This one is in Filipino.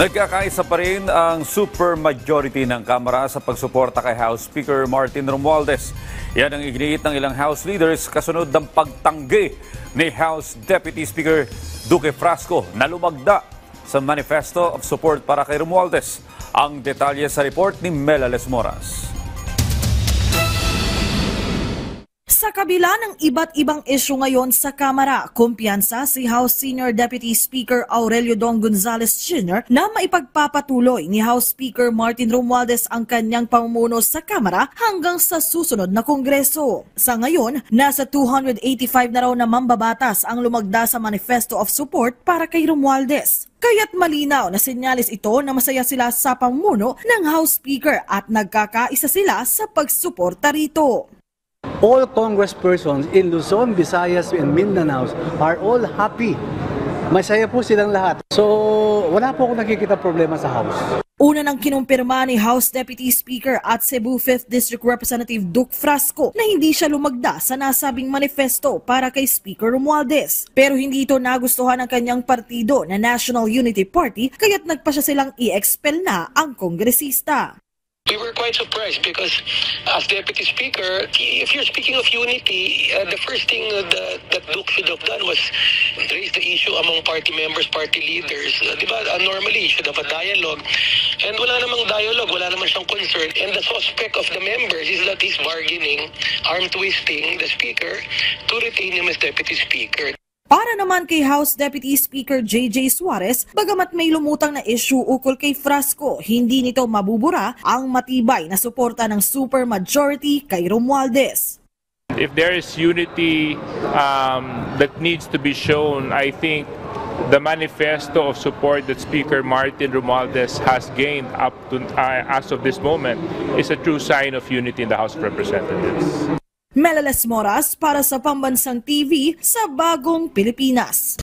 Nagkakaisa pa rin ang supermajority ng Kamara sa pagsuporta kay House Speaker Martin Romualdez. Yan ang iginiit ng ilang House leaders kasunod ng pagtanggi ni House Deputy Speaker Duque Frasco na lumagda sa Manifesto of Support para kay Romualdez. Ang detalye sa report ni Melales Moras. Sa kabila ng iba't ibang isyu ngayon sa Kamara, kumpiyansa si House Senior Deputy Speaker Aurelio Dong Gonzales Jr. na maipagpapatuloy ni House Speaker Martin Romualdez ang kanyang pamumuno sa Kamara hanggang sa susunod na Kongreso. Sa ngayon, nasa 285 na raw na mambabatas ang lumagda sa Manifesto of Support para kay Romualdez. Kaya't malinaw na senyalis ito na masaya sila sa pamumuno ng House Speaker at nagkakaisa sila sa pagsuporta rito. All congresspersons in Luzon, Visayas, and Mindanao are all happy. Masaya po silang lahat. So, wala po akong nakikita problema sa House. Una nang kinumpirma ni House Deputy Speaker at Cebu 5th District Representative Duque Frasco na hindi siya lumagda sa nasabing manifesto para kay Speaker Romualdez. Pero hindi ito nagustuhan ng kanyang partido na National Unity Party kaya't nagpa siya silang i-expel na ang kongresista. We were quite surprised because as Deputy Speaker, if you're speaking of unity, the first thing that Duke should have done was raise the issue among party members, party leaders. Diba? Normally, you should have a dialogue. And wala namang dialogue, wala naman siyang concern. And the suspect of the members is that he's bargaining, arm twisting the Speaker to retain him as Deputy Speaker. Para naman kay House Deputy Speaker J.J. Suarez, bagamat may lumutang na issue ukol kay Frasco, hindi nito mabubura ang matibay na suporta ng supermajority kay Romualdez. If there is unity that needs to be shown, I think the manifesto of support that Speaker Martin Romualdez has gained up to as of this moment is a true sign of unity in the House of Representatives. Melales Moras para sa Pambansang TV sa Bagong Pilipinas.